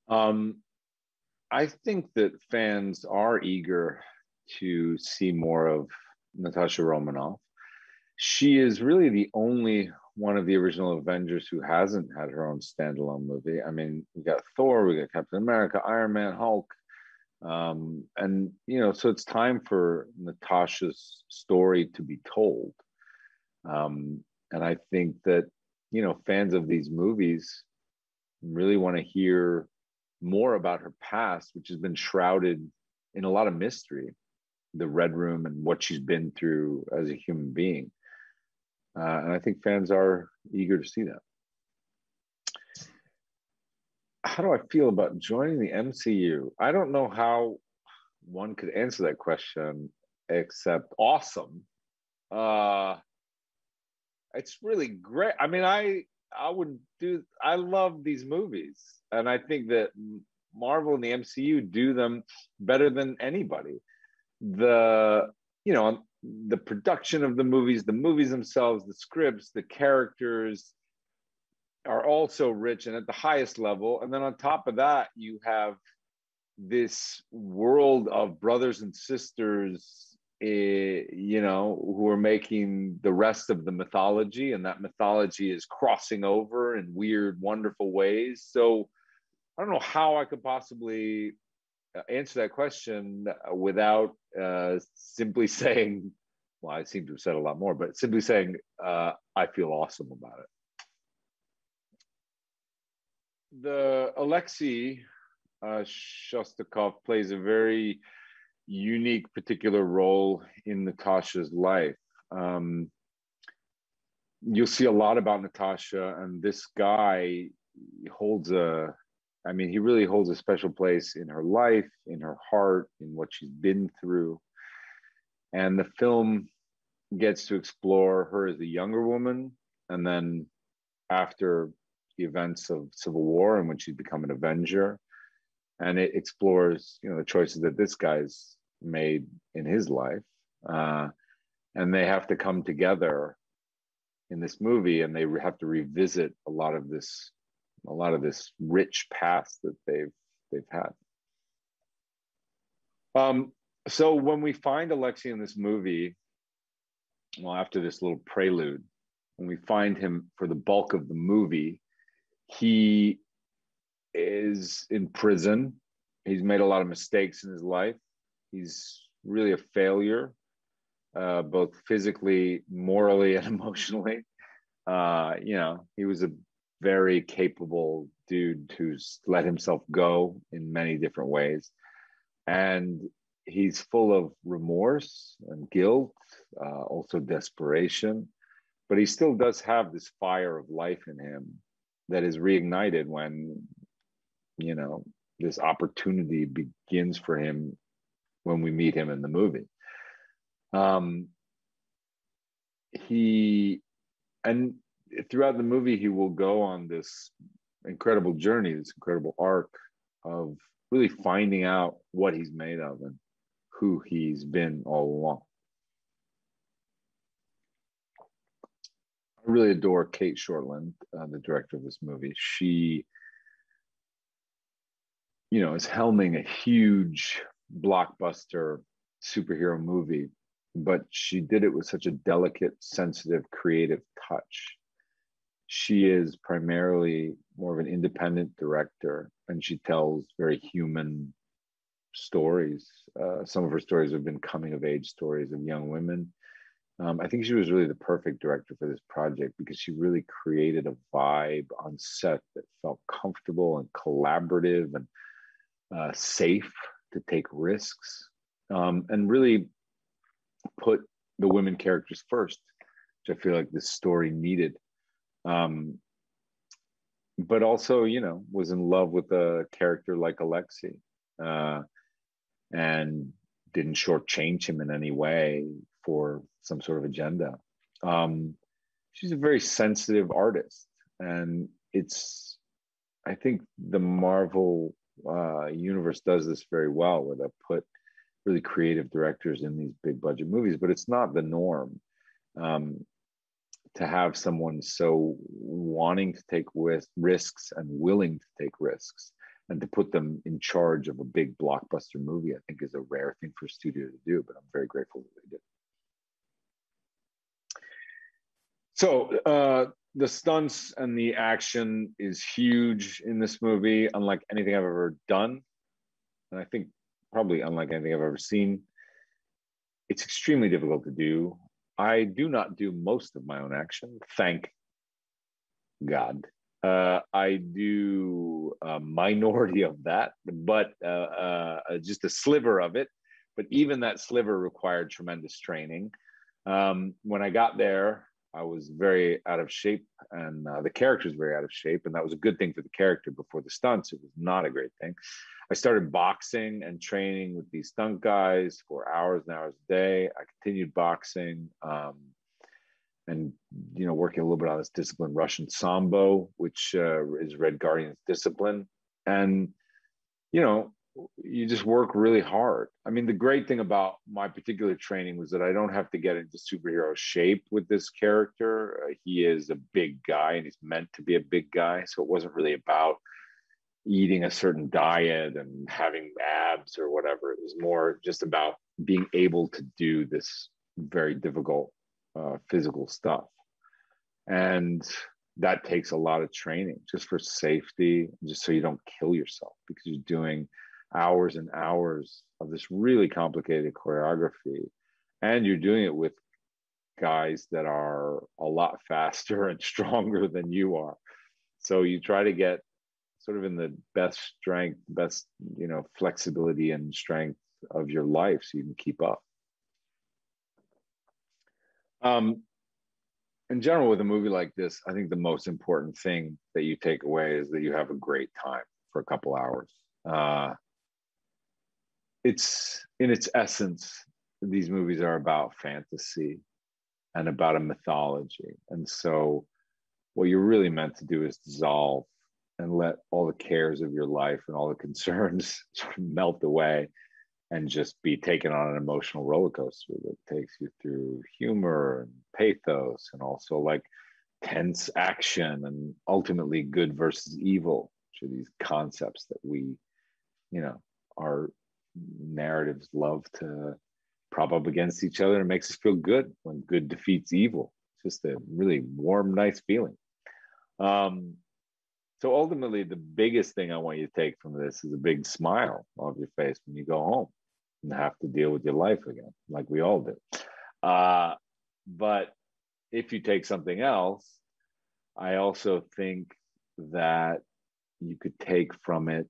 Um, I think that fans are eager to see more of Natasha Romanoff. She is really the only one of the original Avengers who hasn't had her own standalone movie. I mean, we got Thor, we got Captain America, Iron Man, Hulk, and so it's time for Natasha's story to be told. And I think that fans of these movies really want to hear more about her past, which has been shrouded in a lot of mystery, the Red Room and what she's been through as a human being. And I think fans are eager to see that. How do I feel about joining the MCU? I don't know how one could answer that question except awesome. Uh, it's really great. I mean, I would do. I love these movies, and I think that Marvel and the MCU do them better than anybody. The the production of the movies themselves, the scripts, the characters are also rich and at the highest level. And then on top of that, you have this world of brothers and sisters, who are making the rest of the mythology, and that mythology is crossing over in weird, wonderful ways. So I don't know how I could possibly answer that question without simply saying, well, I seem to have said a lot more, but simply saying, I feel awesome about it. The Alexei Shostakov plays a very unique, particular role in Natasha's life. You'll see a lot about Natasha, and this guy he really holds a special place in her life, in her heart, in what she's been through. And the film gets to explore her as a younger woman, and then after the events of Civil War and when she's become an Avenger. And it explores, the choices that this guy's made in his life. And they have to come together in this movie, and they have to revisit a lot of this rich past that they've had. So when we find Alexei in this movie, well, after this little prelude, when we find him for the bulk of the movie, he is in prison. He's made a lot of mistakes in his life. He's really a failure, both physically, morally, and emotionally. He was a very capable dude who's let himself go in many different ways. And he's full of remorse and guilt, also desperation. But he still does have this fire of life in him that is reignited when, this opportunity begins for him when we meet him in the movie. And throughout the movie, he will go on this incredible journey, this incredible arc of really finding out what he's made of and who he's been all along. I really adore Kate Shortland, the director of this movie. She, is helming a huge blockbuster superhero movie, but she did it with such a delicate, sensitive, creative touch. She is primarily more of an independent director, and she tells very human stories. Some of her stories have been coming of age stories of young women. I think she was really the perfect director for this project because she really created a vibe on set that felt comfortable and collaborative and safe to take risks, and really put the women characters first, which I feel like this story needed. But also, was in love with a character like Alexei, and didn't shortchange him in any way for some sort of agenda. She's a very sensitive artist, and I think the Marvel universe does this very well, where they put really creative directors in these big budget movies, but it's not the norm. To have someone so wanting to take risks and willing to take risks And to put them in charge of a big blockbuster movie, I think is a rare thing for a studio to do, but I'm very grateful that they did. So the stunts and the action is huge in this movie, unlike anything I've ever done. And I think probably unlike anything I've ever seen. It's extremely difficult to do. I do not do most of my own action, thank God. I do a minority of that, but just a sliver of it. But even that sliver required tremendous training. When I got there, I was very out of shape, and the character was very out of shape, and that was a good thing for the character. Before the stunts, it was not a great thing. I started boxing and training with these stunt guys for hours and hours a day. I continued boxing, and working a little bit on this discipline, Russian Sambo, which is Red Guardian's discipline. And you just work really hard. I mean, the great thing about my particular training was that I don't have to get into superhero shape with this character. He is a big guy, and he's meant to be a big guy. So it wasn't really about eating a certain diet and having abs or whatever. It was more just about being able to do this very difficult physical stuff. And that takes a lot of training just for safety, just so you don't kill yourself, because you're doing hours and hours of this really complicated choreography. And you're doing it with guys that are a lot faster and stronger than you are. So you try to get sort of in the best strength, best, flexibility and strength of your life so you can keep up. In general, with a movie like this, I think the most important thing that you take away is that you have a great time for a couple hours. It's in its essence, these movies are about fantasy and about a mythology. And so what you're really meant to do is dissolve and let all the cares of your life and all the concerns sort of melt away and just be taken on an emotional roller coaster that takes you through humor and pathos and also like tense action and ultimately good versus evil, which are these concepts that we, our narratives love to prop up against each other, and it makes us feel good when good defeats evil. It's just a really warm, nice feeling. So ultimately, the biggest thing I want you to take from this is a big smile off your face when you go home and have to deal with your life again, like we all do. But if you take something else, I also think that you could take from it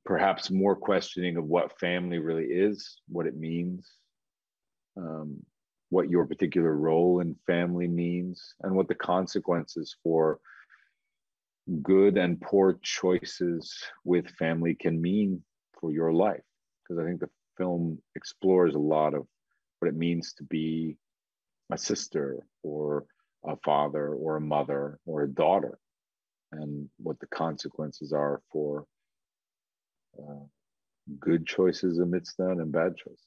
perhaps more questioning of what family really is, what it means, what your particular role in family means, and what the consequences for good and poor choices with family can mean for your life. Because I think the film explores a lot of what it means to be a sister or a father or a mother or a daughter, and what the consequences are for good choices amidst that and bad choices.